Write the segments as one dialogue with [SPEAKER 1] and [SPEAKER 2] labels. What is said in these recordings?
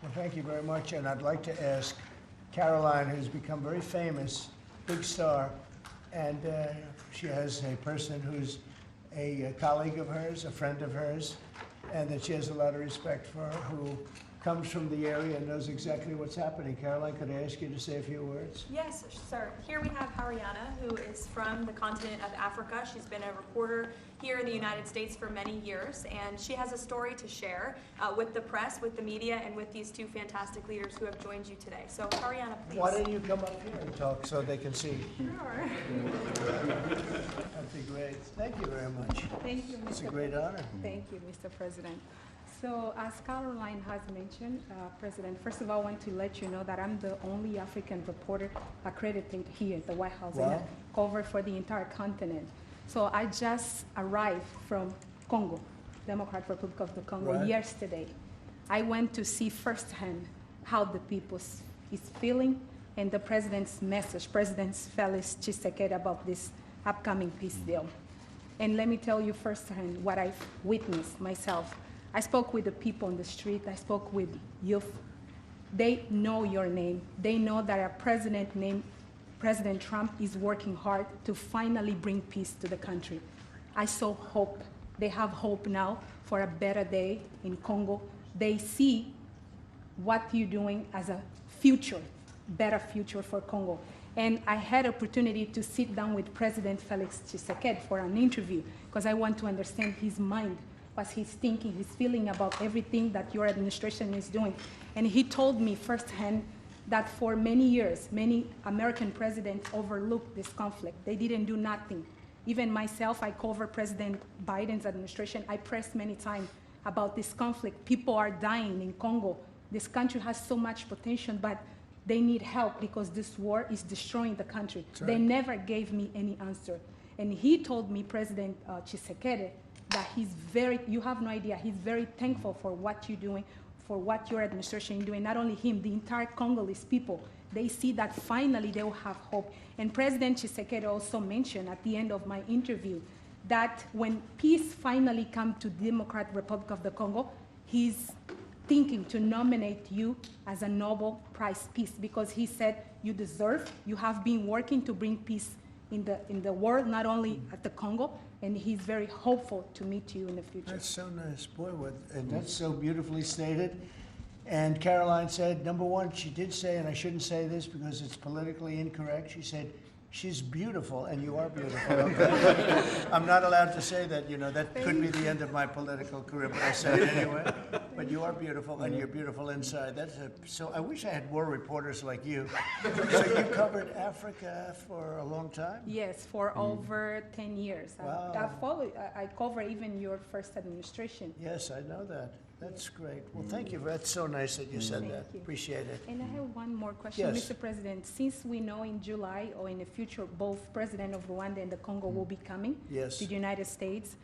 [SPEAKER 1] Well, thank you very much, and I'd like to ask Caroline, who's become very famous, big star, and she has a person who's a colleague of hers, a friend of hers, and that she has a lot of respect for, who comes from the area and knows exactly what's happening. Caroline, could I ask you to say a few words?
[SPEAKER 2] Yes, sir. Here we have Hariana, who is from the continent of Africa. She's been a reporter here in the United States for many years, and she has a story to share with the press, with the media, and with these two fantastic leaders who have joined you today. So, Hariana, please.
[SPEAKER 1] Why don't you come up here and talk so they can see?
[SPEAKER 2] Sure.
[SPEAKER 1] That'd be great. Thank you very much.
[SPEAKER 3] Thank you, Mr.
[SPEAKER 1] It's a great honor.
[SPEAKER 3] Thank you, Mr. President. So, as Caroline has mentioned, President, first of all, I want to let you know that I'm the only African reporter accredited here at the White House and I cover for the entire continent. So I just arrived from Congo, Democratic Republic of the Congo, yesterday. I went to see firsthand how the people is feeling and the president's message, President Felix Tshisekedi, about this upcoming peace deal. And let me tell you firsthand what I've witnessed myself. I spoke with the people on the street. I spoke with youth. They know your name. They know that our president named President Trump is working hard to finally bring peace to the country. I saw hope. They have hope now for a better day in Congo. They see what you're doing as a future, better future for Congo. And I had opportunity to sit down with President Felix Tshisekedi for an interview because I want to understand his mind, what he's thinking, his feeling about everything that your administration is doing. And he told me firsthand that for many years, many American presidents overlooked this conflict. They didn't do nothing. Even myself, I cover President Biden's administration. I pressed many times about this conflict. People are dying in Congo. This country has so much potential, but they need help because this war is destroying the country. Right. They never gave me any answer. And he told me, President Tshisekedi, that he's you have no idea, he's very thankful for what you're doing, for what your administration is doing. Not only him, the entire Congolese people, they see that finally they will have hope. And President Tshisekedi also mentioned at the end of my interview that when peace finally comes to the Democratic Republic of the Congo, he's thinking to nominate you as a Nobel Prize Peace because he said you deserve, you have been working to bring peace in the world, not only at the Congo, and he's very hopeful to meet you in the future.
[SPEAKER 1] That's so nice, boy, and that's so beautifully stated. And Caroline said, number one, she did say, and I shouldn't say this because it's politically incorrect, she said, she's beautiful, and you are beautiful. Okay? I'm not allowed to say that, you know, that could be the end of my political career, but I say it anyway. But you are beautiful, and you're beautiful inside. So I wish I had more reporters like you. So you covered Africa for a long time?
[SPEAKER 3] Yes, for over 10 years.
[SPEAKER 1] Wow.
[SPEAKER 3] I cover even your first administration.
[SPEAKER 1] Yes, I know that. That's great. Well, thank you. That's so nice that you said that. Appreciate it.
[SPEAKER 3] And I have one more question,
[SPEAKER 1] Yes.
[SPEAKER 3] Mr. President. Since we know in July or in the future, both President of Rwanda and the Congo will be coming to the United States.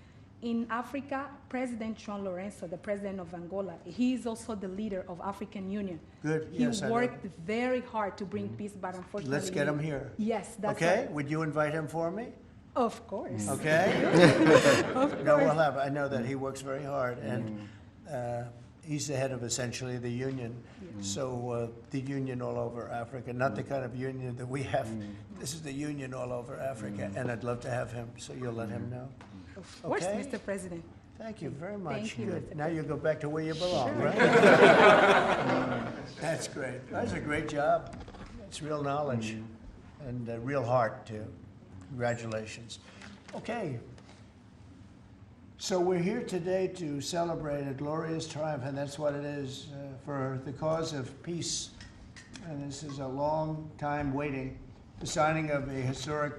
[SPEAKER 3] In Africa, President João Lourenço, the president of Angola, he is also the leader of African Union.
[SPEAKER 1] Good.
[SPEAKER 3] He worked very hard to bring peace, but unfortunately...
[SPEAKER 1] Let's get him here.
[SPEAKER 3] Yes, that's
[SPEAKER 1] okay?
[SPEAKER 3] right.
[SPEAKER 1] Would you invite him for me?
[SPEAKER 3] Of course.
[SPEAKER 1] Okay?
[SPEAKER 3] Of course.
[SPEAKER 1] No, we'll have. I know that he works very hard, and he's the head of essentially the union. So the union all over Africa, not the kind of union that we have. This is the union all over Africa, and I'd love to have him, so you'll let him know.
[SPEAKER 3] Of course, Mr. President.
[SPEAKER 1] Thank you very much.
[SPEAKER 3] Thank you,
[SPEAKER 1] Good.
[SPEAKER 3] Mr.
[SPEAKER 1] Now you go back to where you belong,
[SPEAKER 3] Sure.
[SPEAKER 1] right? That's great. That's a great job. It's real knowledge and real heart, too. Congratulations. Okay. So we're here today to celebrate a glorious triumph, and that's what it is, for the cause of peace. And this is a long time waiting, the signing of a historic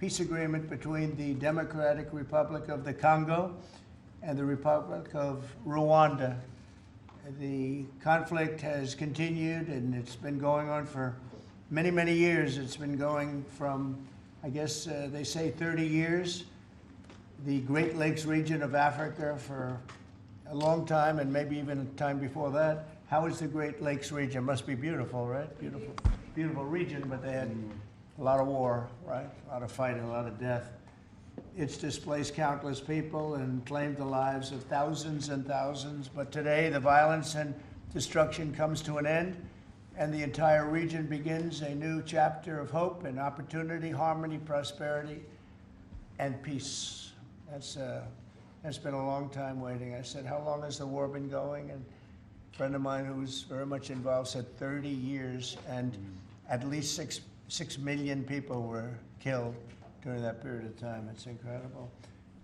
[SPEAKER 1] peace agreement between the Democratic Republic of the Congo and the Republic of Rwanda. The conflict has continued, and it's been going on for many, many years. It's been going from, I guess they say 30 years. The Great Lakes region of Africa for a long time, and maybe even time before that. How is the Great Lakes region? Must be beautiful, right? Beautiful, beautiful region, but they had a lot of war, right? A lot of fighting, a lot of death. It's displaced countless people and claimed the lives of thousands and thousands. But today, the violence and destruction comes to an end, and the entire region begins a new chapter of hope and opportunity, harmony, prosperity, and peace. That's been a long time waiting. I said, how long has the war been going? And a friend of mine who's very much involved said 30 years, and at least 6 million people were killed during that period of time. It's incredible.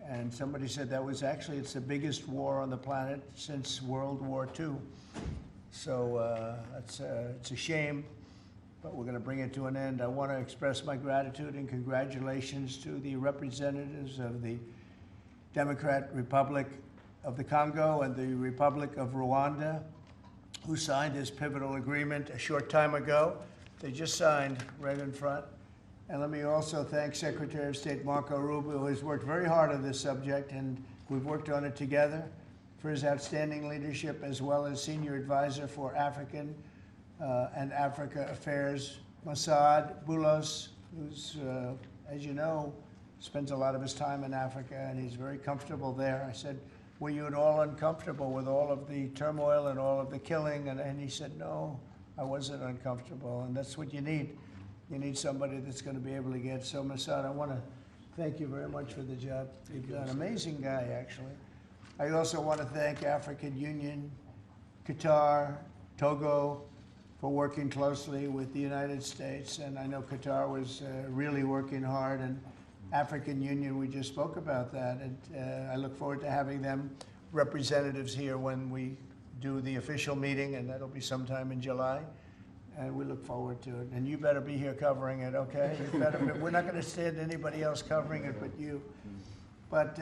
[SPEAKER 1] And somebody said that was actually, it's the biggest war on the planet since World War II. So it's a shame, but we're going to bring it to an end. I want to express my gratitude and congratulations to the representatives of the Democratic Republic of the Congo and the Republic of Rwanda, who signed this pivotal agreement a short time ago. They just signed right in front. And let me also thank Secretary of State Marco Rubio, who has worked very hard on this subject, and we've worked on it together, for his outstanding leadership, as well as Senior Advisor for African and Africa Affairs, Mossad Boulos, who's, as you know, spends a lot of his time in Africa, and he's very comfortable there. I said, were you at all uncomfortable with all of the turmoil and all of the killing? And he said, no, I wasn't uncomfortable, and that's what you need. You need somebody that's going to be able to get. So, Mossad, I want to thank you very much for the job you've done. Amazing guy, actually. I also want to thank African Union, Qatar, Togo, for working closely with the United States. And I know Qatar was really working hard, and African Union, we just spoke about that. And I look forward to having them representatives here when we do the official meeting, and that'll be sometime in July. And we look forward to it. And you better be here covering it, okay? We're not going to stand anybody else covering it but you. But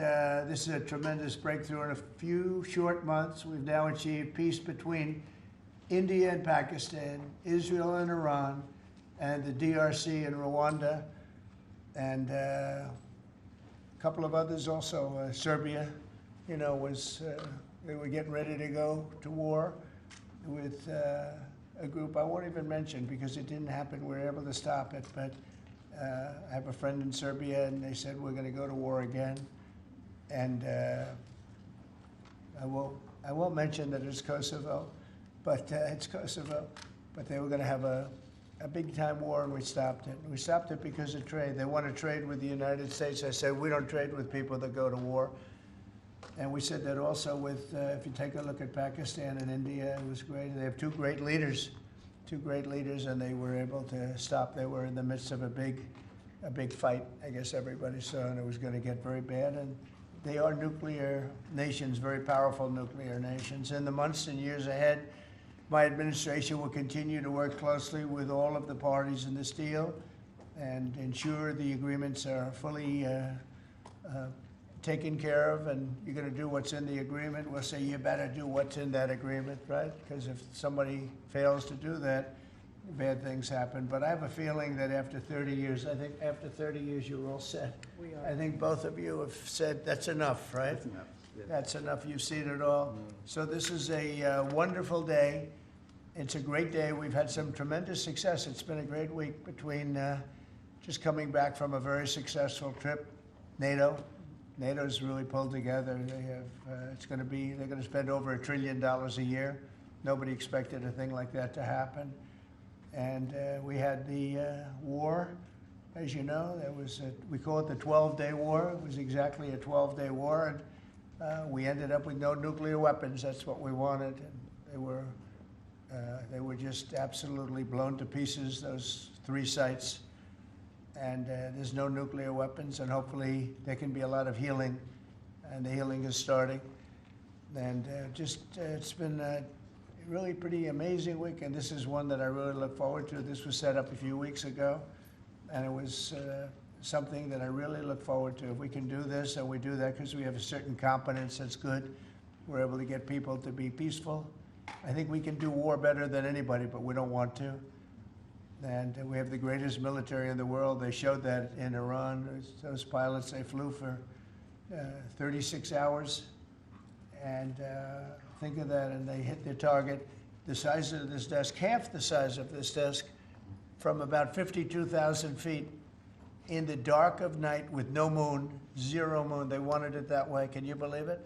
[SPEAKER 1] this is a tremendous breakthrough. In a few short months, we've now achieved peace between India and Pakistan, Israel and Iran, and the DRC and Rwanda, and a couple of others also. Serbia, you know, they were getting ready to go to war with a group I won't even mention because it didn't happen. We were able to stop it, but I have a friend in Serbia, and they said we're going to go to war again. And I won't mention that it's Kosovo, but it's Kosovo. But they were going to have a big time war, and we stopped it. We stopped it because of trade. They want to trade with the United States. I said we don't trade with people that go to war. And we said that also with, if you take a look at Pakistan and India, it was great. They have two great leaders, and they were able to stop. They were in the midst of a big fight, I guess everybody saw, and it was going to get very bad. And they are nuclear nations, very powerful nuclear nations. In the months and years ahead, my administration will continue to work closely with all of the parties in this deal and ensure the agreements are fully taken care of, and you're going to do what's in the agreement. We'll say you better do what's in that agreement, right? Because if somebody fails to do that, bad things happen. But I have a feeling that after 30 years, I think after 30 years, you're all set.
[SPEAKER 4] We are.
[SPEAKER 1] I think both of you have said that's enough, right?
[SPEAKER 4] That's enough. Yeah.
[SPEAKER 1] That's enough. You've seen it all. So this is a wonderful day. It's a great day. We've had some tremendous success. It's been a great week between just coming back from a very successful trip. NATO's really pulled together. They have. They're going to spend over $1 trillion a year. Nobody expected a thing like that to happen. And we had the war, as you know. We call it the 12-day war. It was exactly a 12-day war, and we ended up with no nuclear weapons. That's what we wanted. And they were just absolutely blown to pieces, those 3 sites. And there's no nuclear weapons, and hopefully there can be a lot of healing, and the healing is starting. And it's been a really pretty amazing week, and this is one that I really look forward to. This was set up a few weeks ago, and it was something that I really look forward to. If we can do this, and we do that because we have a certain competence that's good, we're able to get people to be peaceful. I think we can do war better than anybody, but we don't want to. And we have the greatest military in the world. They showed that in Iran. Those pilots, they flew for 36 hours. And think of that, and they hit their target. The size of this desk, half the size of this desk, from about 52,000 feet in the dark of night with no moon, 0 moon. They wanted it that way. Can you believe it?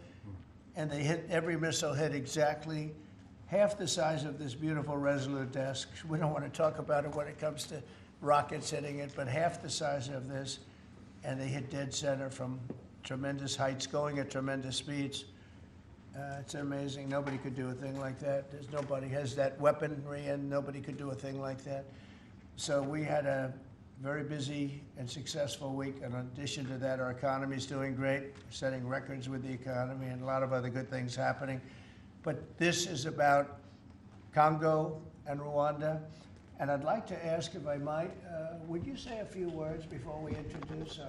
[SPEAKER 1] And they hit, every missile hit exactly half the size of this beautiful Resolute desk. We don't want to talk about it when it comes to rockets hitting it, but half the size of this, and they hit dead center from tremendous heights, going at tremendous speeds. It's amazing. Nobody could do a thing like that. Nobody has that weaponry, and nobody could do a thing like that. So we had a very busy and successful week. And in addition to that, our economy is doing great, setting records with the economy, and a lot of other good things happening. But this is about Congo and Rwanda. And I'd like to ask, if I might, would you say a few words before we introduce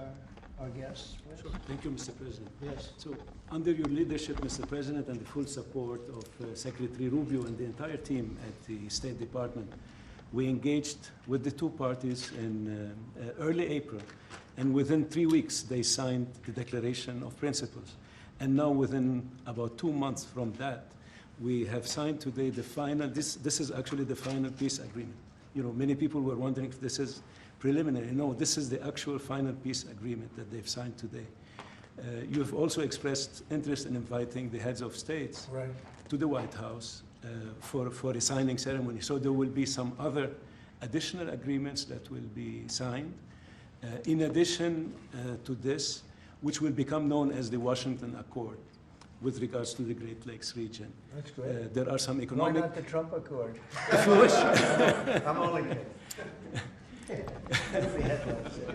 [SPEAKER 1] our guests? Please?
[SPEAKER 4] Sure. Thank you, Mr. President.
[SPEAKER 1] Yes.
[SPEAKER 4] So, under your leadership, Mr. President, and the full support of Secretary Rubio and the entire team at the State Department, we engaged with the two parties in early April, and within 3 weeks, they signed the Declaration of Principles. And now, within about 2 months from that, we have signed today the final, this is actually the final peace agreement. You know, many people were wondering if this is preliminary. No, this is the actual final peace agreement that they've signed today. You have also expressed interest in inviting the heads of states
[SPEAKER 1] Right.
[SPEAKER 4] to the White House for a signing ceremony. So there will be some other additional agreements that will be signed. In addition to this, which will become known as the Washington Accord with regards to the Great Lakes region.
[SPEAKER 1] That's great.
[SPEAKER 4] There are some
[SPEAKER 1] Why
[SPEAKER 4] economic...
[SPEAKER 1] not the Trump Accord?
[SPEAKER 4] If you wish.
[SPEAKER 1] I'm only kidding. That'll be headlines there.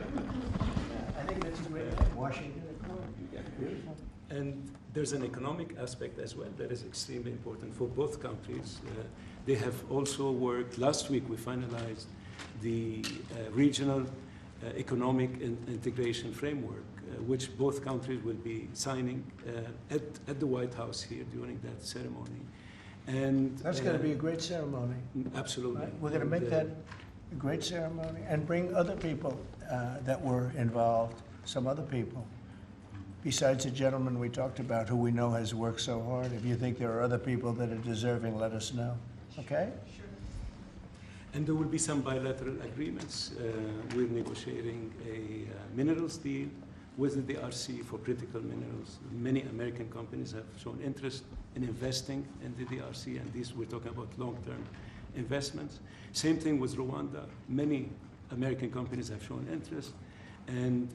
[SPEAKER 1] I think that's a great name, Washington Accord. Beautiful.
[SPEAKER 4] And there's an economic aspect as well that is extremely important for both countries. They have also worked, last week we finalized the regional economic integration framework, which both countries will be signing at the White House here during that ceremony. And
[SPEAKER 1] That's going to be a great ceremony.
[SPEAKER 4] absolutely.
[SPEAKER 1] Right? We're going to make
[SPEAKER 4] And,
[SPEAKER 1] that a great ceremony and bring other people that were involved, some other people. Besides the gentleman we talked about who we know has worked so hard, if you think there are other people that are deserving, let us know. Okay?
[SPEAKER 4] And there will be some bilateral agreements. We're negotiating a minerals deal with the DRC for critical minerals. Many American companies have shown interest in investing in the DRC, and these we're talking about long-term investments. Same thing with Rwanda. Many American companies have shown interest, and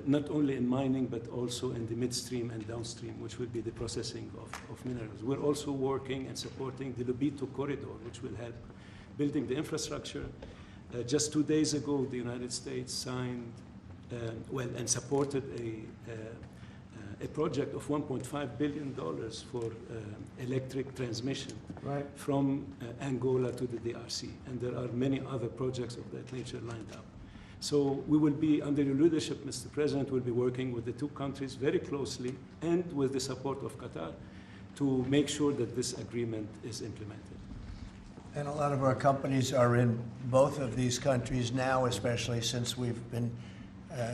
[SPEAKER 4] not only in mining, but also in the midstream and downstream, which will be the processing of minerals. We're also working and supporting the Lubito corridor, which will help building the infrastructure. Just 2 days ago, the United States signed, and supported a project of $1.5 billion for electric transmission from Angola to the DRC. And there are many other projects of that nature lined up. So we will be, under your leadership, Mr. President, we'll be working with the two countries very closely and with the support of Qatar to make sure that this agreement is implemented.
[SPEAKER 1] And a lot of our companies are in both of these countries now, especially since we've been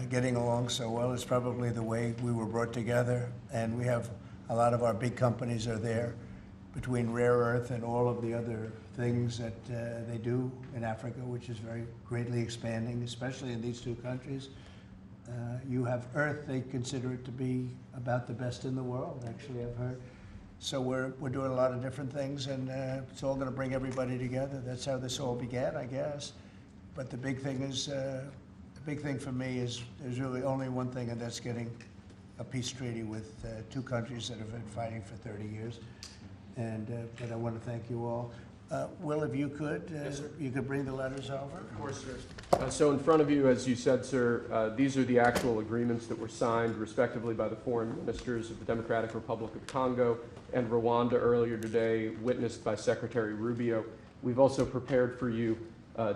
[SPEAKER 1] getting along so well. It's probably the way we were brought together. And we have a lot of our big companies are there, between rare earth and all of the other things that they do in Africa, which is very greatly expanding, especially in these two countries. You have earth, they consider it to be about the best in the world, actually, I've heard. So we're doing a lot of different things, and it's all going to bring everybody together. That's how this all began, I guess. But the big thing is, the big thing for me is there's really only one thing, and that's getting a peace treaty with two countries that have been fighting for 30 years. And but I want to thank you all. Will, if you could,
[SPEAKER 5] Yes,
[SPEAKER 1] you could bring the letters over.
[SPEAKER 5] Of course, sir. So in front of you, as you said, sir, these are the actual agreements that were signed respectively by the foreign ministers of the Democratic Republic of Congo and Rwanda earlier today, witnessed by Secretary Rubio. We've also prepared for you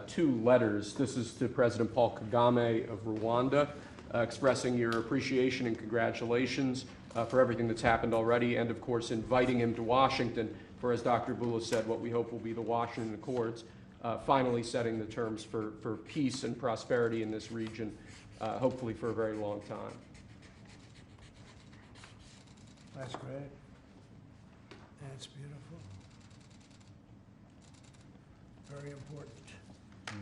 [SPEAKER 5] 2 letters. This is to President Paul Kagame of Rwanda, expressing your appreciation and congratulations for everything that's happened already, and of course inviting him to Washington for, as Dr. Bula said, what we hope will be the Washington Accords, finally setting the terms for peace and prosperity in this region, hopefully for a very long time.
[SPEAKER 1] That's great. That's beautiful. Very important.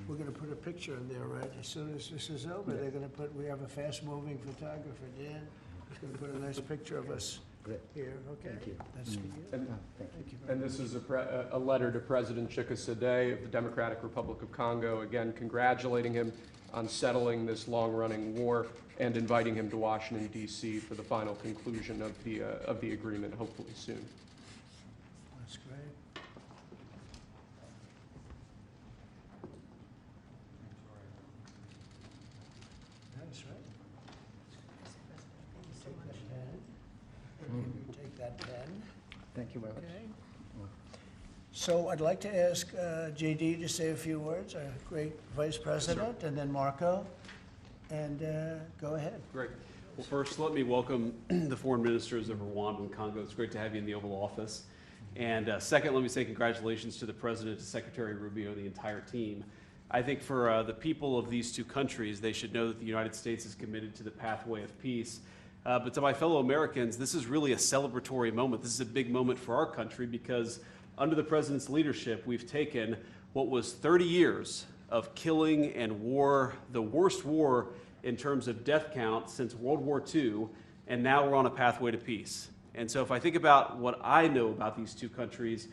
[SPEAKER 1] We're going to put a picture in there, right? As soon as this is over, they're going to put, we have a fast-moving photographer, Dan. He's going to put a nice picture of us
[SPEAKER 6] Great.
[SPEAKER 1] here, okay?
[SPEAKER 6] Thank you.
[SPEAKER 1] That's for you.
[SPEAKER 5] And,
[SPEAKER 6] Thank you.
[SPEAKER 1] Thank you very
[SPEAKER 5] and
[SPEAKER 1] much.
[SPEAKER 5] this is a letter to President Chikisade of the Democratic Republic of Congo, again congratulating him on settling this long-running war and inviting him to Washington, D.C. for the final conclusion of the agreement, hopefully soon.
[SPEAKER 1] That's great. That's right. Take that pen.
[SPEAKER 6] Thank you very much.
[SPEAKER 1] Okay. So I'd like to ask JD to say a few words, our great Vice President, and then Marco, and go ahead.
[SPEAKER 7] Great. Well, first, let me welcome the foreign ministers of Rwanda and Congo. It's great to have you in the Oval Office. And second, let me say congratulations to the President, to Secretary Rubio, and the entire team. I think for the people of these two countries, they should know that the United States is committed to the pathway of peace. But to my fellow Americans, this is really a celebratory moment. This is a big moment for our country because under the President's leadership, we've taken what was 30 years of killing and war, the worst war in terms of death count since World War II, and now we're on a pathway to peace. And so if I think about what I know about these two countries,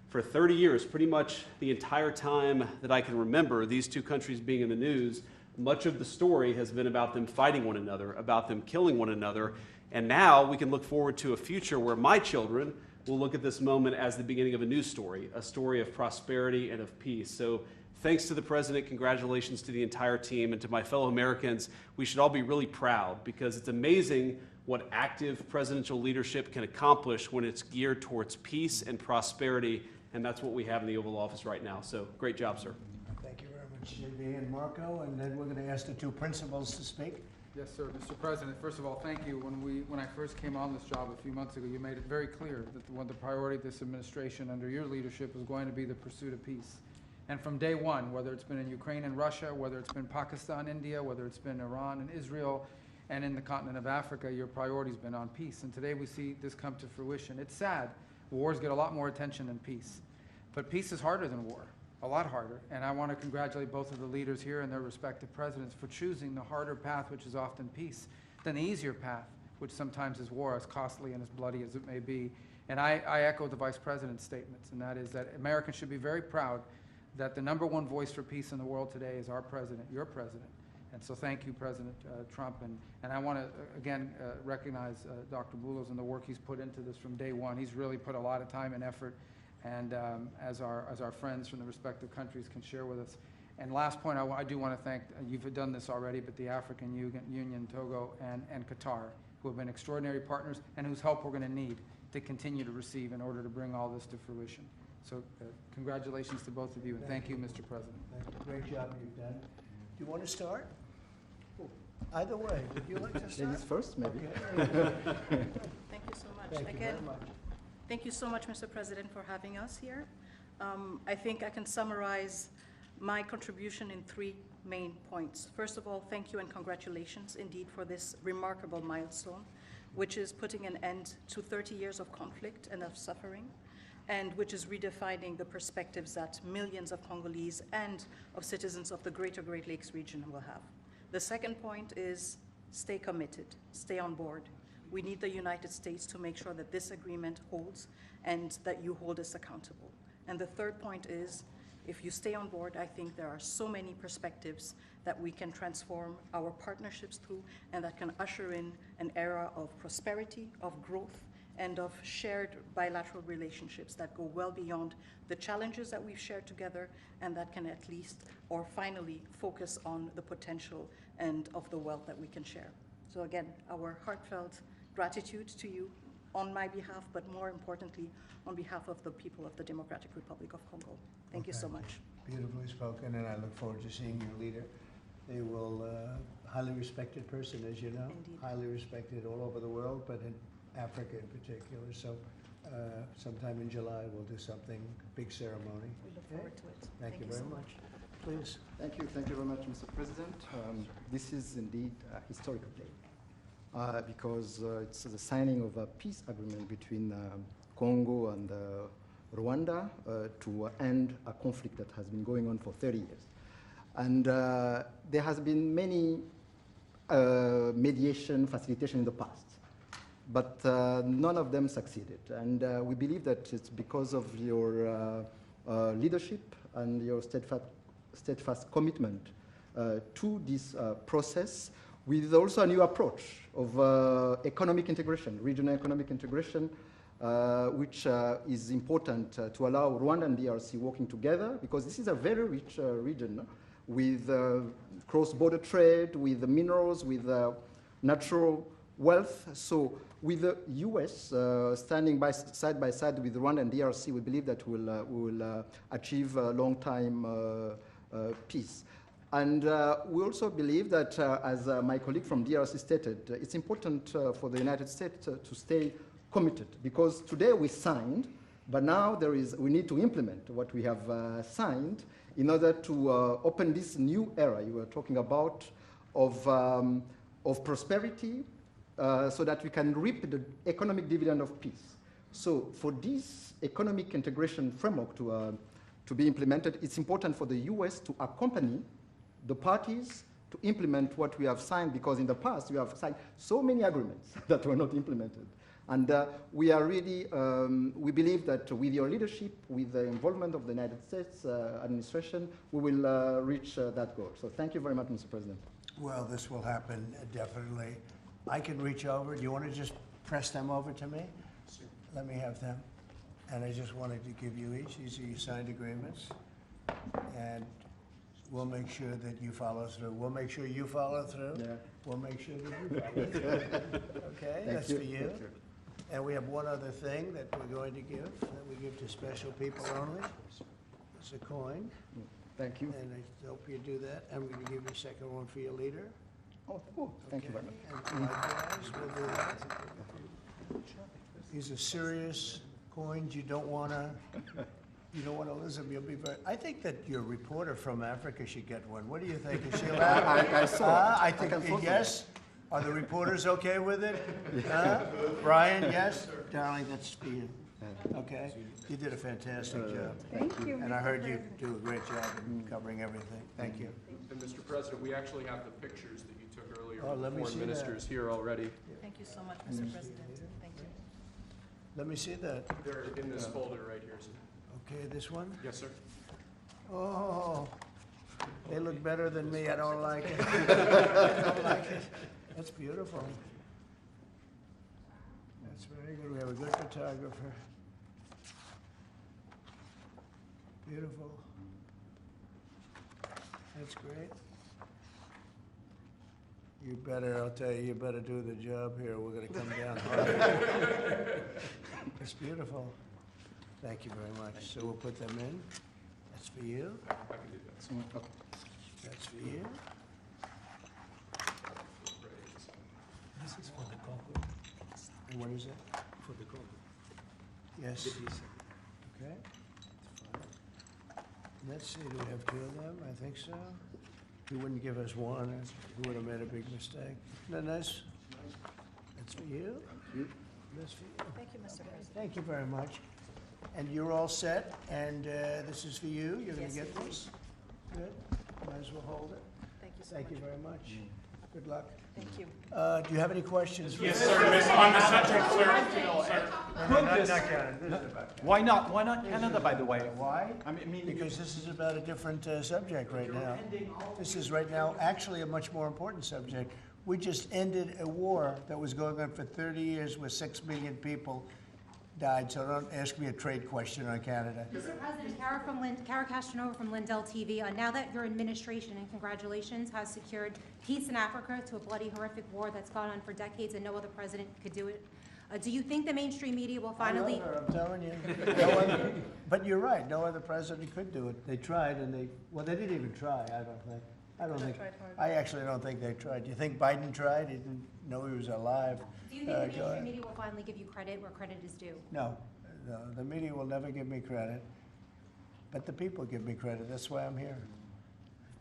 [SPEAKER 7] for 30 years, pretty much the entire time that I can remember these two countries being in the news, much of the story has been about them fighting one another, about them killing one another. And now we can look forward to a future where my children will look at this moment as the beginning of a new story, a story of prosperity and of peace. So thanks to the President, congratulations to the entire team, and to my fellow Americans. We should all be really proud because it's amazing what active presidential leadership can accomplish when it's geared towards peace and prosperity, and that's what we have in the Oval Office right now. So great job, sir.
[SPEAKER 1] Thank you very much, JD and Marco, and then we're going to ask the two principals to speak.
[SPEAKER 8] Yes, sir. Mr. President, first of all, thank you. When I first came on this job a few months ago, you made it very clear that one of the priority of this administration under your leadership was going to be the pursuit of peace. And from day one, whether it's been in Ukraine and Russia, whether it's been Pakistan, India, whether it's been Iran and Israel, and in the continent of Africa, your priority's been on peace. And today we see this come to fruition. It's sad. Wars get a lot more attention than peace. But peace is harder than war, a lot harder. And I want to congratulate both of the leaders here and their respective presidents for choosing the harder path, which is often peace, than the easier path, which sometimes is war, as costly and as bloody as it may be. And I echo the Vice President's statements, and that is that Americans should be very proud that the #1 voice for peace in the world today is our president, your president. And so thank you, President Trump. And I want to, again, recognize Dr. Boulos and the work he's put into this from day one. He's really put a lot of time and effort, and as our friends from the respective countries can share with us. And last point, I do want to thank, you've done this already, but the African Union, Togo, and Qatar, who have been extraordinary partners and whose help we're going to need to continue to receive in order to bring all this to fruition. So congratulations to both of you, and thank you, Mr. President.
[SPEAKER 1] Thank you. Great job you've done. Do you want to start? Either way, would you like to start?
[SPEAKER 6] Ladies first, maybe.
[SPEAKER 1] Okay.
[SPEAKER 9] Thank you so much.
[SPEAKER 1] Thank you
[SPEAKER 9] Again,
[SPEAKER 1] very much.
[SPEAKER 9] thank you so much, Mr. President, for having us here. I think I can summarize my contribution in 3 main points. First of all, thank you and congratulations indeed for this remarkable milestone, which is putting an end to 30 years of conflict and of suffering, and which is redefining the perspectives that millions of Congolese and of citizens of the greater Great Lakes region will have. The second point is stay committed, stay on board. We need the United States to make sure that this agreement holds and that you hold us accountable. And the third point is, if you stay on board, I think there are so many perspectives that we can transform our partnerships through and that can usher in an era of prosperity, of growth, and of shared bilateral relationships that go well beyond the challenges that we've shared together, and that can at least, or finally, focus on the potential and of the wealth that we can share. So again, our heartfelt gratitude to you on my behalf, but more importantly, on behalf of the people of the Democratic Republic of Congo. Thank you so much.
[SPEAKER 1] Beautifully spoken, and I look forward to seeing your leader. They will, highly respected person, as you know.
[SPEAKER 9] Indeed.
[SPEAKER 1] Highly respected all over the world, but in Africa in particular. So sometime in July, we'll do something, big ceremony.
[SPEAKER 9] We look
[SPEAKER 1] Okay?
[SPEAKER 9] forward to it.
[SPEAKER 1] Thank you very
[SPEAKER 9] so
[SPEAKER 1] much. Please.
[SPEAKER 6] Thank you very much, Mr. President. This is indeed a historical day because it's the signing of a peace agreement between Congo and Rwanda to end a conflict that has been going on for 30 years. And there has been many mediation, facilitation in the past. but none of them succeeded. And we believe that it's because of your leadership and your steadfast commitment to this process, with also a new approach of economic integration, regional economic integration, which is important to allow Rwanda and DRC working together, because this is a very rich region with cross-border trade, with the minerals, with natural wealth. So with the US standing side by side with Rwanda and DRC, we believe that we will achieve a long-time peace. And we also believe that, as my colleague from DRC stated, it's important for the United States to stay committed, because today we signed, but now we need to implement what we have signed in order to open this new era you were talking about of prosperity, so that we can reap the economic dividend of peace. So for this economic integration framework to be implemented, it's important for the US to accompany the parties to implement what we have signed, because in the past we have signed so many agreements that were not implemented. And we are really, we believe that with your leadership, with the involvement of the United States administration, we will reach that goal. So thank you very much, Mr. President.
[SPEAKER 1] Well, this will happen definitely. I can reach over. Do you want to just press them over to me? Sure. Let me have them. And I just wanted to give you each. These are your signed agreements. And we'll make sure that you follow through. We'll make sure you follow through. Yeah. We'll make sure that you follow through. Okay, that's for you. And we have one other thing that we're going to give, that we give to special people only. It's a coin.
[SPEAKER 6] Thank you.
[SPEAKER 1] And I hope you do that. I'm going to give you a second one for your leader.
[SPEAKER 6] Oh, thank you very much.
[SPEAKER 1] And likewise, we'll do that. These are serious coins. You don't want to lose them. You'll be very. I think that your reporter from Africa should get one. What do you think? Is she allowed?
[SPEAKER 6] I saw.
[SPEAKER 1] I think yes. Are the reporters okay with it? Brian, yes? Darling, that's for you. Okay? You did a fantastic job.
[SPEAKER 3] Thank you.
[SPEAKER 1] And I heard you do a great job in covering everything. Thank you.
[SPEAKER 5] And Mr. President, we actually have the pictures that you took earlier
[SPEAKER 1] Oh,
[SPEAKER 5] of the
[SPEAKER 1] let me
[SPEAKER 5] foreign
[SPEAKER 1] see that.
[SPEAKER 5] ministers here already.
[SPEAKER 9] Thank you so much, Mr. President. Thank you.
[SPEAKER 1] Let me see that.
[SPEAKER 5] They're in this folder right here, sir.
[SPEAKER 1] Okay, this one?
[SPEAKER 5] Yes, sir.
[SPEAKER 1] Oh, they look better than me. I don't like it. I don't like it. That's beautiful. That's very good. We have a good photographer. Beautiful. That's great. You better, I'll tell you, you better do the job here. We're going to come down hard. It's beautiful. Thank you very much. So we'll put them in. That's for you.
[SPEAKER 5] I can do that.
[SPEAKER 6] Okay.
[SPEAKER 1] That's for you. This is for the Congo. And what is it? For the Congo. Yes. Okay. Let's see, do we have two of them? I think so. He wouldn't give us one. He would have made a big mistake. Isn't that nice? That's for you. That's for you.
[SPEAKER 9] Thank you, Mr. President.
[SPEAKER 1] Thank you very much. And you're all set, and this is for you. You're going to get this. Good. Might as well hold it.
[SPEAKER 9] Thank you so
[SPEAKER 1] Thank you
[SPEAKER 9] much.
[SPEAKER 1] very much. Good luck.
[SPEAKER 9] Thank you.
[SPEAKER 1] Do you have any questions?
[SPEAKER 10] Yes, sir. On the subject, sir. Why not? Why not Canada, by the way?
[SPEAKER 1] Why?
[SPEAKER 10] I mean,
[SPEAKER 1] Because this is about a different subject right now. This is right now actually a much more important subject. We just ended a war that was going on for 30 years where 6 million people died, so don't ask me a trade question on Canada.
[SPEAKER 11] Mr. President, Kara Castronova from Lindell TV. Now that your administration, and congratulations, has secured peace in Africa to a bloody, horrific war that's gone on for decades and no other president could do it, do you think the mainstream media will finally...
[SPEAKER 1] I'm telling you. No other, but you're right, no other president could do it. They tried and they didn't even try, I don't think. I actually don't think they tried. Do you think Biden tried? He didn't know he was alive.
[SPEAKER 11] Do you think the mainstream media will finally give you credit where credit is due?
[SPEAKER 1] No, the media will never give me credit, but the people give me credit. That's why I'm here.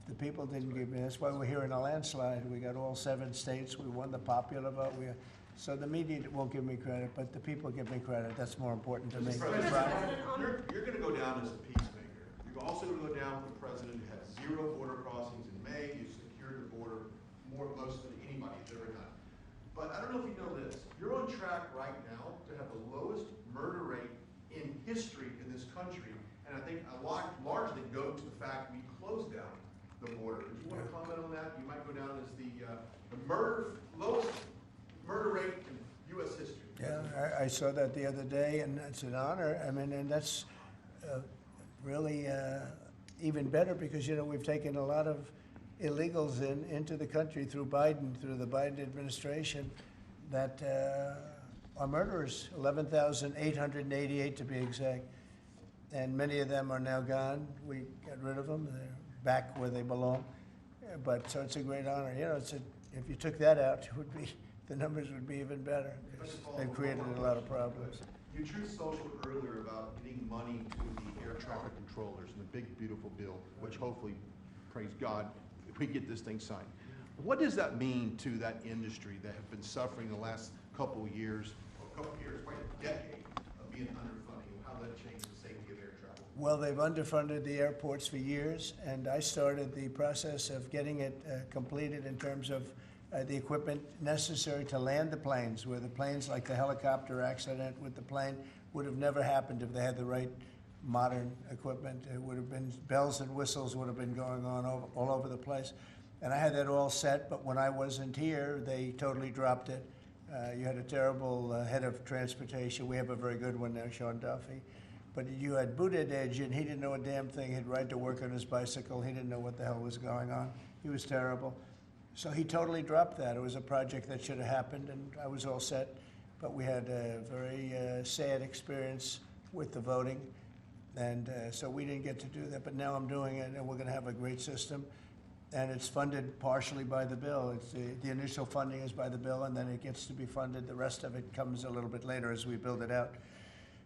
[SPEAKER 1] The people didn't give me. That's why we're here in a landslide. We got all 7 states. We won the popular vote. So the media won't give me credit, but the people give me credit. That's more important to me.
[SPEAKER 12] You're going to go down as a peacemaker. You're also going to go down with the president who had 0 border crossings in May. You secured the border most than anybody has ever done. but I don't know if you know this. You're on track right now to have the lowest murder rate in history in this country. And I think a lot largely go to the fact we closed down the border. If you want to comment on that, you might go down as the lowest murder rate in U.S. history.
[SPEAKER 1] Yeah, I saw that the other day, and it's an honor. I mean, and that's really even better because, you know, we've taken a lot of illegals into the country through the Biden administration that are murderers, 11,888 to be exact. And many of them are now gone. We got rid of them. They're back where they belong. But so it's a great honor. You know, if you took that out, the numbers would be even better. They've created a lot of problems.
[SPEAKER 12] You truth social earlier about getting money to the air traffic controllers and the big beautiful bill, which hopefully, praise God, if we get this thing signed. What does that mean to that industry that have been suffering the last couple of years, quite a decade of being underfunding? How that changes the safety of air travel?
[SPEAKER 1] Well, they've underfunded the airports for years, and I started the process of getting it completed in terms of the equipment necessary to land the planes, where the planes, like the helicopter accident with the plane, would have never happened if they had the right modern equipment. It would have been, bells and whistles would have been going on all over the place. And I had that all set, but when I wasn't here, they totally dropped it. You had a terrible head of transportation. We have a very good one now, Sean Duffy. But you had Buttigieg, and he didn't know a damn thing. He'd ride to work on his bicycle. He didn't know what the hell was going on. He was terrible. So he totally dropped that. It was a project that should have happened, and I was all set. But we had a very sad experience with the voting, and so we didn't get to do that. But now I'm doing it, and we're going to have a great system. And it's funded partially by the bill. It's the initial funding is by the bill, and then it gets to be funded. The rest of it comes a little bit later as we build it out.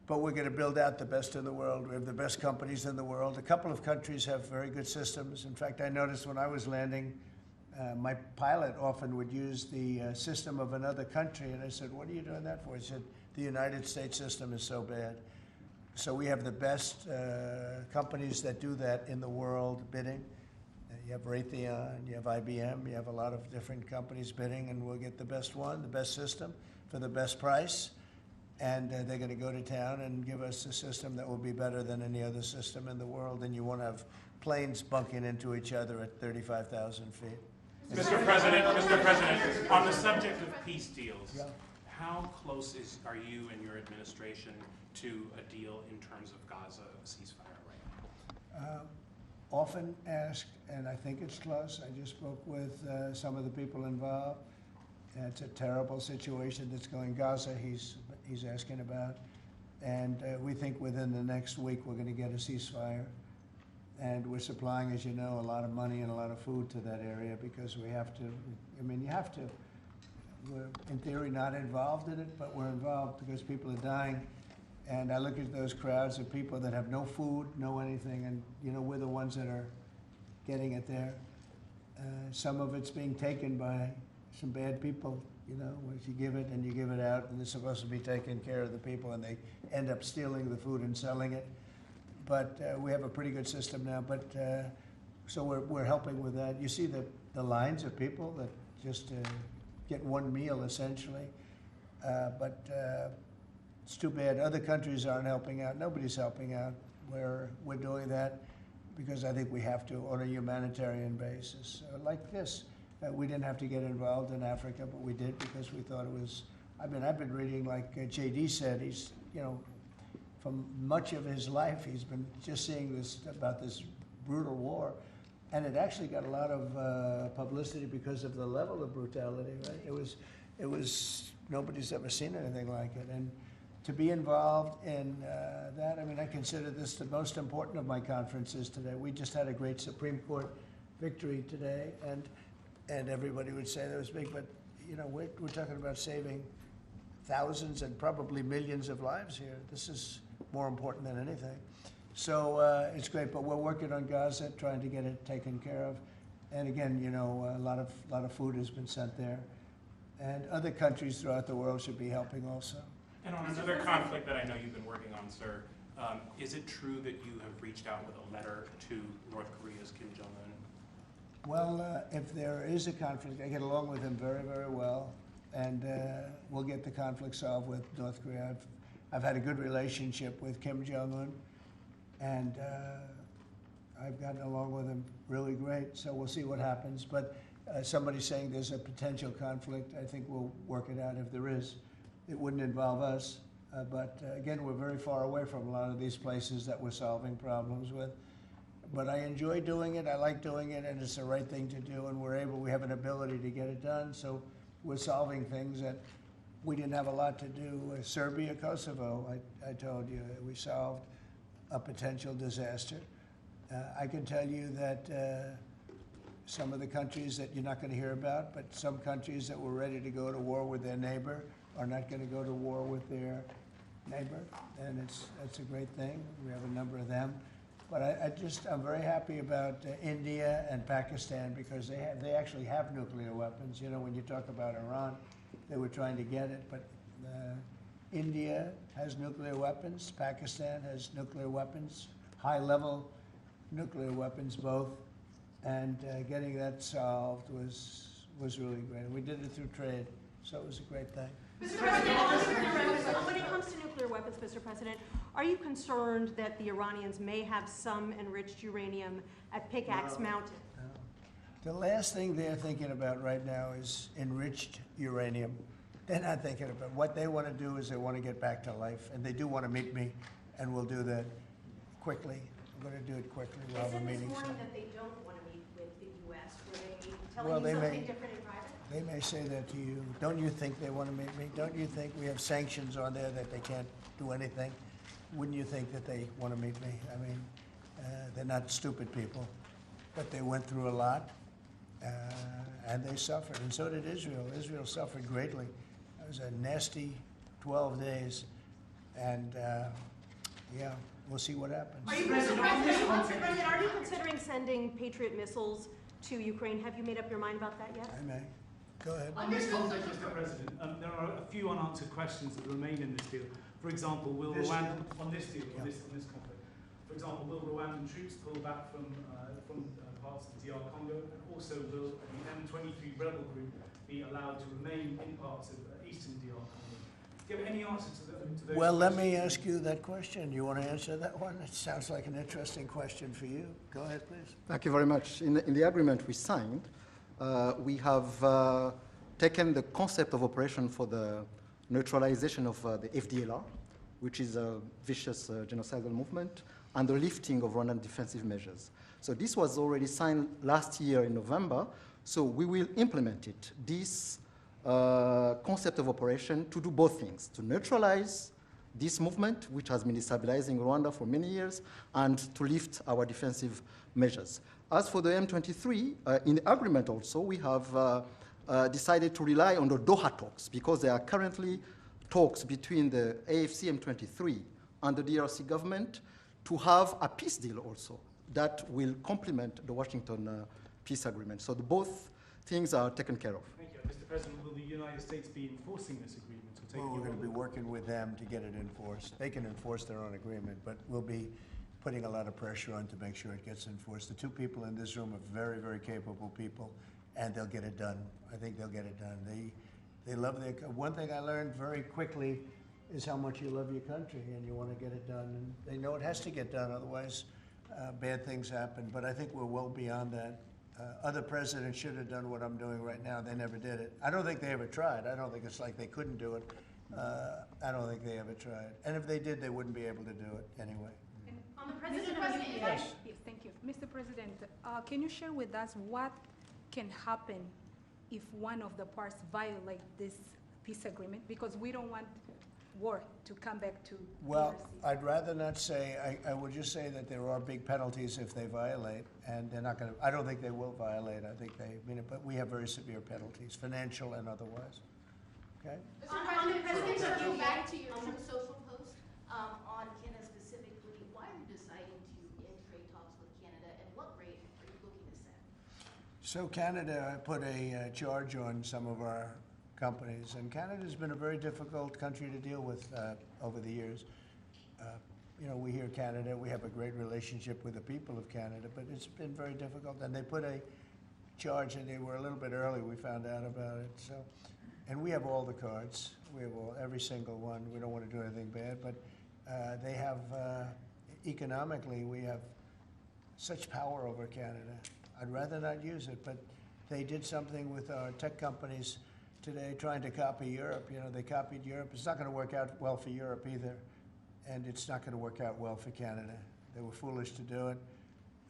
[SPEAKER 1] But we're going to build out the best in the world. We have the best companies in the world. A couple of countries have very good systems. In fact, I noticed when I was landing, my pilot often would use the system of another country, and I said, "What are you doing that for?" He said, "The United States system is so bad." So we have the best companies that do that in the world bidding. You have Raytheon, you have IBM, you have a lot of different companies bidding, and we'll get the best one, the best system, for the best price. And they're going to go to town and give us a system that will be better than any other system in the world, and you won't have planes bunking into each other at 35,000 feet.
[SPEAKER 10] Mr. President, on the subject of peace deals,
[SPEAKER 1] Yeah.
[SPEAKER 10] how close are you and your administration to a deal in terms of Gaza, of a ceasefire right now?
[SPEAKER 1] Often asked, and I think it's close. I just spoke with some of the people involved. It's a terrible situation that's going Gaza, he's asking about. And we think within the next week we're going to get a ceasefire. And we're supplying, as you know, a lot of money and a lot of food to that area because we have to. I mean, you have to. We're, in theory, not involved in it, but we're involved because people are dying. And I look at those crowds of people that have no food, no anything, and, you know, we're the ones that are getting it there. Some of it's being taken by some bad people, you know, if you give it and you give it out, and it's supposed to be taking care of the people, and they end up stealing the food and selling it. But we have a pretty good system now, but so we're helping with that. You see the lines of people that just get one meal, essentially. But it's too bad. Other countries aren't helping out. Nobody's helping out. We're doing that because I think we have to on a humanitarian basis. Like this, we didn't have to get involved in Africa, but we did because we thought it was, I mean, I've been reading, like J.D. said, he's, you know, from much of his life, he's been just seeing this, about this brutal war. And it actually got a lot of publicity because of the level of brutality, right? It was, nobody's ever seen anything like it. And to be involved in that, I mean, I consider this the most important of my conferences today. We just had a great Supreme Court victory today, and everybody would say that was big, but, you know, we're talking about saving thousands and probably millions of lives here. This is more important than anything. So it's great, but we're working on Gaza, trying to get it taken care of. And again, you know, a lot of food has been sent there. And other countries throughout the world should be helping also.
[SPEAKER 10] And on another conflict that I know you've been working on, sir, is it true that you have reached out with a letter to North Korea's Kim Jong-un?
[SPEAKER 1] Well, if there is a conflict, I get along with him very, very well. and we'll get the conflict solved with North Korea. I've had a good relationship with Kim Jong-un, and I've gotten along with him really great, so we'll see what happens. But somebody's saying there's a potential conflict. I think we'll work it out if there is. It wouldn't involve us, but again, we're very far away from a lot of these places that we're solving problems with. But I enjoy doing it, I like doing it, and it's the right thing to do, and we have an ability to get it done, so we're solving things that we didn't have a lot to do. Serbia, Kosovo, I told you, we solved a potential disaster. I can tell you that some of the countries that you're not going to hear about, but some countries that were ready to go to war with their neighbor are not going to go to war with their neighbor, and that's a great thing. We have a number of them. But I'm very happy about India and Pakistan because they actually have nuclear weapons. You know, when you talk about Iran, they were trying to get it, but India has nuclear weapons, Pakistan has nuclear weapons, high-level nuclear weapons both, and getting that solved was really great. We did it through trade, so it was a great thing.
[SPEAKER 13] Mr. President, when it comes to nuclear weapons, Mr. President, are you concerned that the Iranians may have some enriched uranium at Pickaxe Mountain?
[SPEAKER 1] No. The last thing they're thinking about right now is enriched uranium. They're not thinking about what they want to do is they want to get back to life, and they do want to meet me, and we'll do that quickly. We're going to do it quickly while the meeting's
[SPEAKER 13] They said this morning
[SPEAKER 1] on.
[SPEAKER 13] that they don't want to meet with the U.S. Were they telling you something different in private?
[SPEAKER 1] They may say that to you. Don't you think they want to meet me? Don't you think we have sanctions on there that they can't do anything? Wouldn't you think that they want to meet me? I mean, they're not stupid people, but they went through a lot, and they suffered, and so did Israel. Israel suffered greatly. It was a nasty 12 days, and yeah, we'll see what happens.
[SPEAKER 13] Mr. President, are you considering sending Patriot missiles to Ukraine? Have you made up your mind about that yet?
[SPEAKER 1] I may. Go ahead.
[SPEAKER 14] On this topic, Mr. President, there are a few unanswered questions that remain in this deal. For example, will Rwanda, on this deal, on this conflict, for example, will Rwandan troops pull back from parts of the DR Congo, and also will the M23 rebel group be allowed to remain in parts of eastern DR Congo? Do you have any answer to those
[SPEAKER 1] Well, let
[SPEAKER 14] questions?
[SPEAKER 1] me ask you that question. You want to answer that one? It sounds like an interesting question for you. Go ahead, please.
[SPEAKER 6] Thank you very much. In the agreement we signed, we have taken the concept of operation for the neutralization of the FDLR, which is a vicious genocidal movement, and the lifting of Rwandan defensive measures. So this was already signed last year in November, so we will implement it. This concept of operation to do both things, to neutralize this movement, which has been destabilizing Rwanda for many years, and to lift our defensive measures. As for the M23, in the agreement also, we have decided to rely on the Doha talks because there are currently talks between the AFC M23 and the DRC government to have a peace deal also that will complement the Washington peace agreement. So both things are taken care of.
[SPEAKER 14] Thank you. Mr. President, will the United States be enforcing this agreement? Or
[SPEAKER 1] Well, we're going to be working with them to get it enforced. They can enforce their own agreement, but we'll be putting a lot of pressure on to make sure it gets enforced. The two people in this room are very, very capable people, and they'll get it done. I think they'll get it done. They love their, one thing I learned very quickly is how much you love your country and you want to get it done. And they know it has to get done, otherwise bad things happen. But I think we're well beyond that. Other presidents should have done what I'm doing right now. They never did it. I don't think they ever tried. I don't think it's like they couldn't do it. I don't think they ever tried. And if they did, they wouldn't be able to do it anyway.
[SPEAKER 13] On the
[SPEAKER 3] Mr.
[SPEAKER 13] President,
[SPEAKER 3] President,
[SPEAKER 1] Yes.
[SPEAKER 3] yes, thank you. Mr. President, can you share with us what can happen if one of the parts violate this peace agreement? Because we don't want war to come back to
[SPEAKER 1] Well,
[SPEAKER 3] DRC.
[SPEAKER 1] I'd rather not say, I would just say that there are big penalties if they violate, and they're not going to, I don't think they will violate, I think they mean it, but we have very severe penalties, financial and otherwise. Okay?
[SPEAKER 13] on the President,
[SPEAKER 15] To
[SPEAKER 13] you
[SPEAKER 15] go back to your Truth Social post on Canada specifically, why are you deciding to end trade talks with Canada, and what rate are you looking to set?
[SPEAKER 1] So Canada put a charge on some of our companies, and Canada's been a very difficult country to deal with over the years. You know, we hear Canada, we have a great relationship with the people of Canada, but it's been very difficult, and they put a charge, and they were a little bit early, we found out about it. So and we have all the cards. We have every single one. We don't want to do anything bad, but they have, economically, we have such power over Canada. I'd rather not use it, but they did something with our tech companies today trying to copy Europe. You know, they copied Europe. It's not going to work out well for Europe either, and it's not going to work out well for Canada. They were foolish to do it.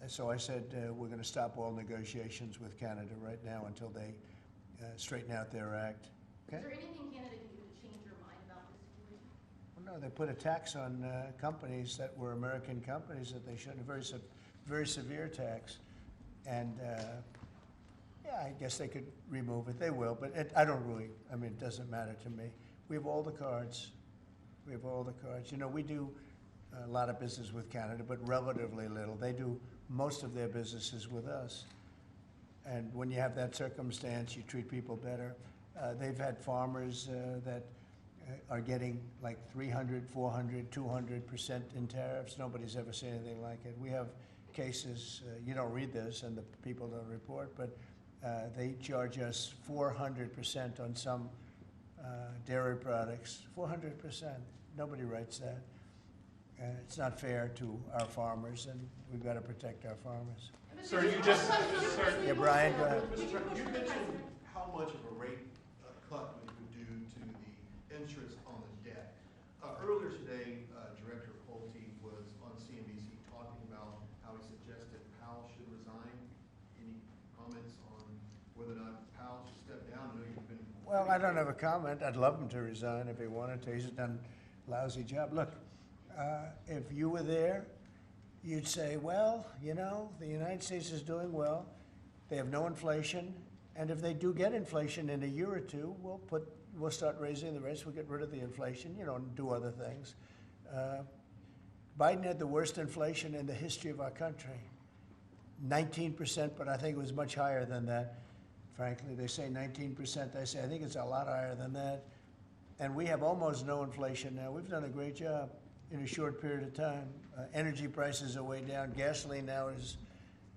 [SPEAKER 1] And so I said, we're going to stop all negotiations with Canada right now until they straighten out their act. Okay?
[SPEAKER 15] Is there anything Canada can do to change your mind about this situation?
[SPEAKER 1] Well, no, they put a tax on companies that were American companies that they shouldn't, very severe tax. And yeah, I guess they could remove it. They will, but I don't really, I mean, it doesn't matter to me. We have all the cards. We have all the cards. You know, we do a lot of business with Canada, but relatively little. They do most of their businesses with us. And when you have that circumstance, you treat people better. They've had farmers that are getting like 300, 400, 200% in tariffs. Nobody's ever seen anything like it. We have cases, you don't read this and the people don't report, but they charge us 400% on some dairy products. 400%. Nobody writes that. It's not fair to our farmers, and we've got to protect our farmers.
[SPEAKER 12] Sir, you just, sir.
[SPEAKER 1] Yeah, Brian, go ahead.
[SPEAKER 12] Mr. President, you mentioned how much of a rate cut we would do to the interest on the debt. Earlier today, Director Pulte was on CNBC talking about how he suggested Powell should resign. Any comments on whether or not Powell should step down? I know you've been.
[SPEAKER 1] Well, I don't have a comment. I'd love him to resign if he wanted to. He's done a lousy job. Look, if you were there, you'd say, well, you know, the United States is doing well. They have no inflation. And if they do get inflation in a year or two, we'll start raising the rates. We'll get rid of the inflation, you know, and do other things. Biden had the worst inflation in the history of our country. 19%, but I think it was much higher than that. Frankly, they say 19%. I say, I think it's a lot higher than that. And we have almost no inflation now. We've done a great job in a short period of time. Energy prices are way down. Gasoline now is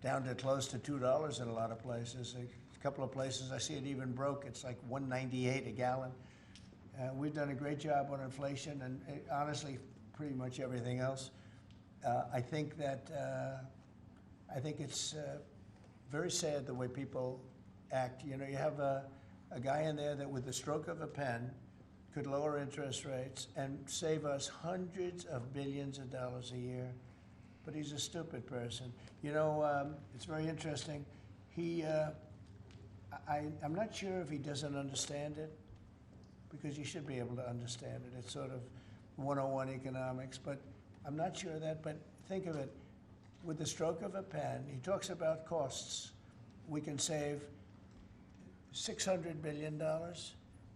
[SPEAKER 1] down to close to $2 in a lot of places. A couple of places I see it even broke. It's like $1.98 a gallon. We've done a great job on inflation and honestly, pretty much everything else. I think it's very sad the way people act. You know, you have a guy in there that with the stroke of a pen could lower interest rates and save us hundreds of billions of dollars a year. But he's a stupid person. You know, it's very interesting. I'm not sure if he doesn't understand it, because you should be able to understand it. It's sort of 101 economics, but I'm not sure of that. But think of it, with the stroke of a pen, he talks about costs. We can save $600 billion.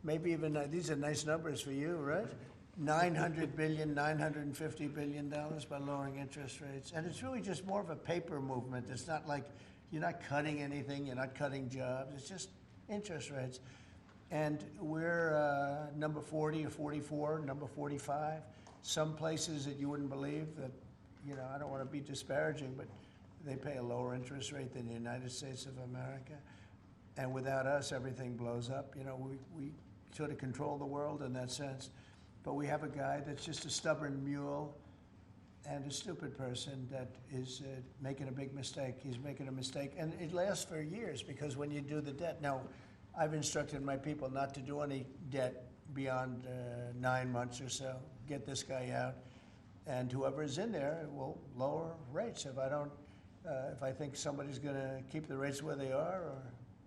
[SPEAKER 1] Maybe even, these are nice numbers for you, right? $900 billion, $950 billion by lowering interest rates. And it's really just more of a paper movement. It's not like you're not cutting anything, you're not cutting jobs, it's just interest rates. And we're number 40 or 44, number 45. Some places that you wouldn't believe that, you know, I don't want to be disparaging, but they pay a lower interest rate than the United States of America. And without us, everything blows up. You know, we sort of control the world in that sense. But we have a guy that's just a stubborn mule and a stupid person that is making a big mistake. He's making a mistake. And it lasts for years, because when you do the debt, now, I've instructed my people not to do any debt beyond 9 months or so. Get this guy out. And whoever is in there will lower rates. If I think somebody's going to keep the rates where they are or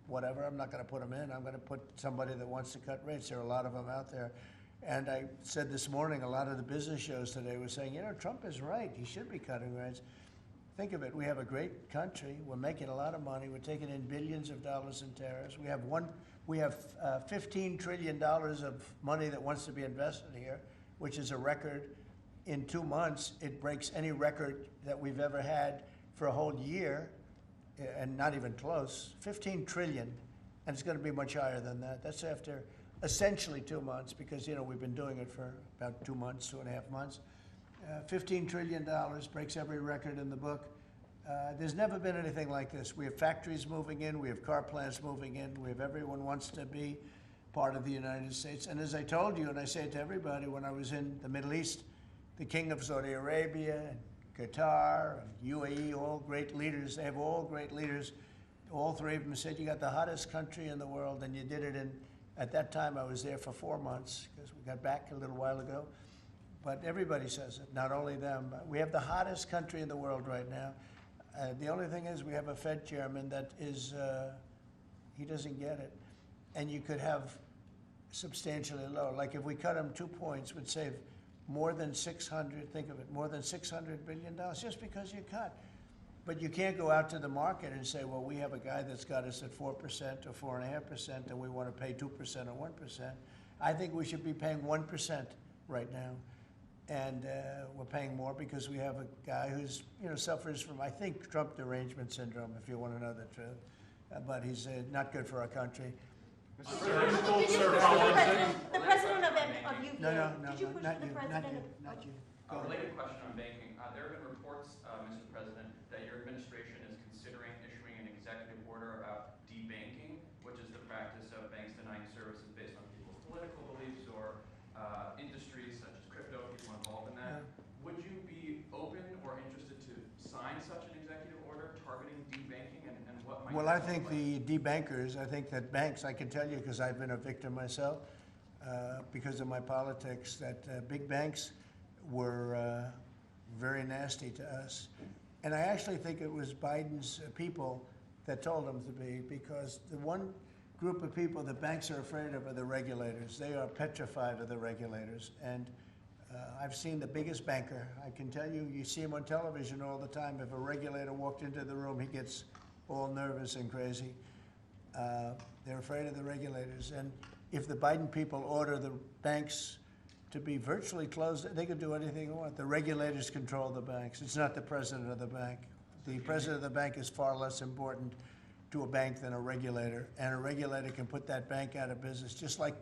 [SPEAKER 1] whatever, I'm not going to put them in. I'm going to put somebody that wants to cut rates. There are a lot of them out there. And I said this morning, a lot of the business shows today were saying, you know, Trump is right. He should be cutting rates. Think of it. We have a great country. We're making a lot of money. We're taking in billions of dollars in tariffs. We have $15 trillion of money that wants to be invested here, which is a record. In 2 months, it breaks any record that we've ever had for a whole year, and not even close. 15 trillion, and it's going to be much higher than that. That's after essentially 2 months, because, you know, we've been doing it for about 2 months, 2.5 months. $15 trillion breaks every record in the book. There's never been anything like this. We have factories moving in, we have car plants moving in, we have everyone wants to be part of the United States. And as I told you, and I say it to everybody, when I was in the Middle East, the King of Saudi Arabia, and Qatar, and UAE, all great leaders, they have all great leaders. All three of them said, you got the hottest country in the world, and you did it in, at that time I was there for 4 months, because we got back a little while ago. But everybody says it, not only them. We have the hottest country in the world right now. The only thing is we have a Fed chairman that is, he doesn't get it. And you could have substantially lower. Like if we cut him 2 points, would save more than 600, think of it, more than $600 billion just because you cut. But you can't go out to the market and say, well, we have a guy that's got us at 4% or 4.5% and we want to pay 2% or 1%. I think we should be paying 1% right now. And we're paying more because we have a guy who's, you know, suffers from, I think, Trump derangement syndrome, if you want to know the truth. But he's not good for our country.
[SPEAKER 13] The president of UVA.
[SPEAKER 1] No,
[SPEAKER 13] Could you push
[SPEAKER 1] not
[SPEAKER 13] the
[SPEAKER 1] you,
[SPEAKER 13] president
[SPEAKER 1] not you.
[SPEAKER 16] A related question on banking. There have been reports, Mr. President, that your administration is considering issuing an executive order about debanking, which is the practice of banks denying services based on people's political beliefs or industries such as crypto, people involved in that. Would you be open or interested to sign such an executive order targeting debanking, and what might
[SPEAKER 1] Well, I think the debankers, I think that banks, I can tell you because I've been a victim myself, because of my politics, that big banks were very nasty to us. And I actually think it was Biden's people that told them to be, because the one group of people that banks are afraid of are the regulators. They are petrified of the regulators. And I've seen the biggest banker. I can tell you, you see him on television all the time. If a regulator walked into the room, he gets all nervous and crazy. They're afraid of the regulators. And if the Biden people order the banks to be virtually closed, they can do anything they want. The regulators control the banks. It's not the president of the bank. The president of the bank is far less important to a bank than a regulator. And a regulator can put that bank out of business, just like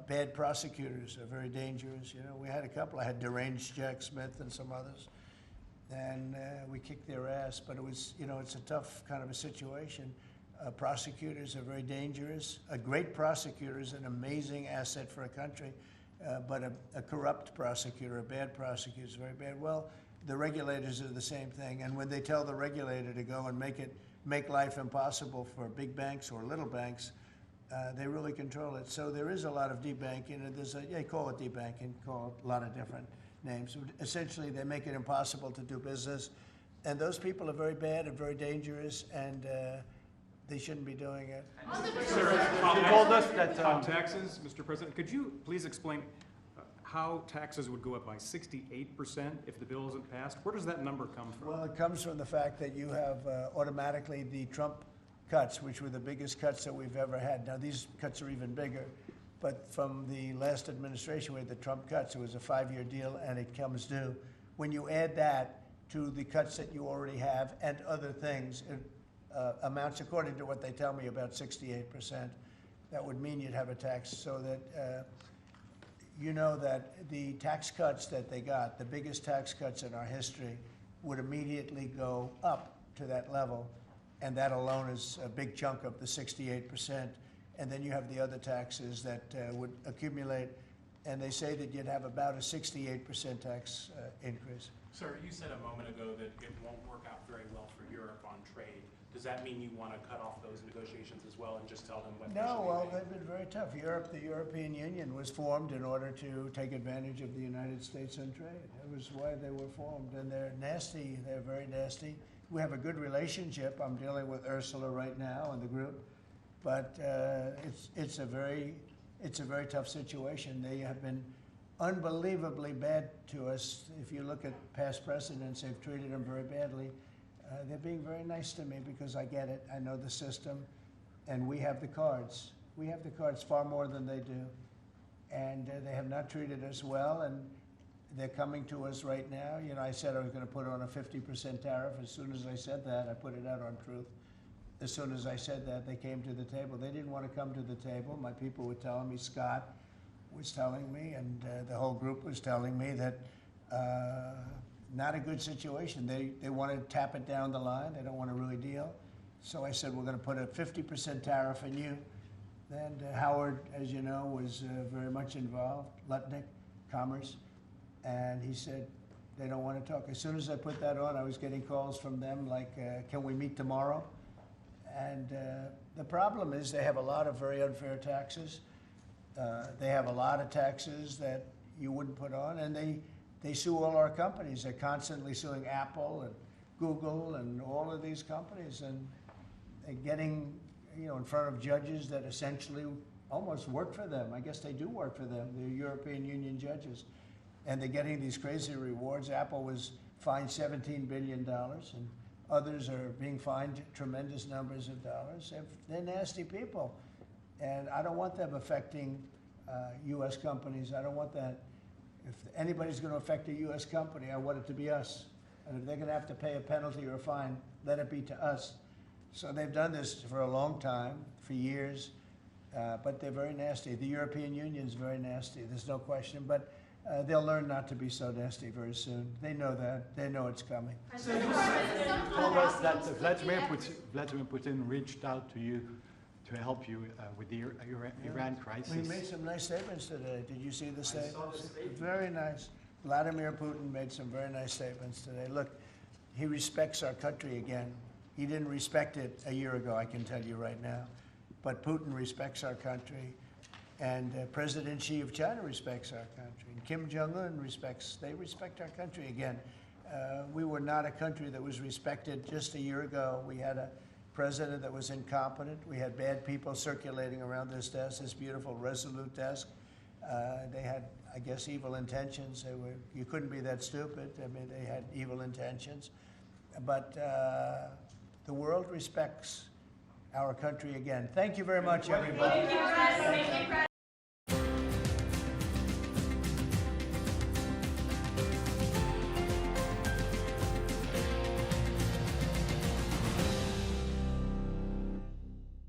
[SPEAKER 1] bad prosecutors are very dangerous. You know, we had a couple. I had deranged Jack Smith and some others. And we kicked their ass, but it was, you know, it's a tough kind of a situation. Prosecutors are very dangerous. A great prosecutor is an amazing asset for a country, but a corrupt prosecutor, a bad prosecutor is very bad. Well, the regulators are the same thing, and when they tell the regulator to go and make life impossible for big banks or little banks, they really control it. So there is a lot of debanking, and they call it debanking, call it a lot of different names. Essentially, they make it impossible to do business, and those people are very bad and very dangerous, and they shouldn't be doing it.
[SPEAKER 17] You told us that on taxes, Mr. President, could you please explain how taxes would go up by 68% if the bill isn't passed? Where does that number come from?
[SPEAKER 1] Well, it comes from the fact that you have automatically the Trump cuts, which were the biggest cuts that we've ever had. Now, these cuts are even bigger. But from the last administration, we had the Trump cuts. It was a 5-year deal, and it comes due. When you add that to the cuts that you already have and other things, it amounts, according to what they tell me, about 68%. That would mean you'd have a tax, so that you know that the tax cuts that they got, the biggest tax cuts in our history, would immediately go up to that level. And that alone is a big chunk of the 68%. And then you have the other taxes that would accumulate, and they say that you'd have about a 68% tax increase.
[SPEAKER 10] Sir, you said a moment ago that it won't work out very well for Europe on trade. Does that mean you want to cut off those negotiations as well and just tell them what?
[SPEAKER 1] No, well, they've been very tough. The European Union was formed in order to take advantage of the United States in trade. That was why they were formed, and they're nasty. They're very nasty. We have a good relationship. I'm dealing with Ursula right now and the group. But it's a very tough situation. They have been unbelievably bad to us. If you look at past presidents, they've treated them very badly. They're being very nice to me because I get it. I know the system, and we have the cards. We have the cards far more than they do, and they have not treated us well. And they're coming to us right now. You know, I said I was going to put on a 50% tariff. As soon as I said that, I put it out on Truth. As soon as I said that, they came to the table. They didn't want to come to the table. My people were telling me, Scott was telling me, and the whole group was telling me that not a good situation. They want to tap it down the line. They don't want to really deal. So I said, we're going to put a 50% tariff on you. And Howard, as you know, was very much involved, Lutnick, Commerce, and he said they don't want to talk. As soon as I put that on, I was getting calls from them like, can we meet tomorrow? And the problem is they have a lot of very unfair taxes. They have a lot of taxes that you wouldn't put on, and they sue all our companies. They're constantly suing Apple and Google and all of these companies, and they're getting, you know, in front of judges that essentially almost work for them. I guess they do work for them, the European Union judges. And they're getting these crazy rewards. Apple was fined $17 billion, and others are being fined tremendous numbers of dollars. They're nasty people. And I don't want them affecting U.S. companies. I don't want that. If anybody's going to affect a U.S. company, I want it to be us. And if they're going to have to pay a penalty or a fine, let it be to us. So they've done this for a long time, for years, but they're very nasty. The European Union is very nasty, there's no question, but they'll learn not to be so nasty very soon. They know that. They know it's coming.
[SPEAKER 18] So you told us that Vladimir Putin reached out to you to help you with the Iran crisis.
[SPEAKER 1] He made some nice statements today. Did you see the statements? Very nice. Vladimir Putin made some very nice statements today. Look, he respects our country again. He didn't respect it a year ago, I can tell you right now. But Putin respects our country. And President Xi of China respects our country. And Kim Jong-un they respect our country again. We were not a country that was respected just a year ago. We had a president that was incompetent. We had bad people circulating around this desk, this beautiful, resolute desk. They had, I guess, evil intentions. You couldn't be that stupid. I mean, they had evil intentions. But the world respects our country again. Thank you very much, everybody.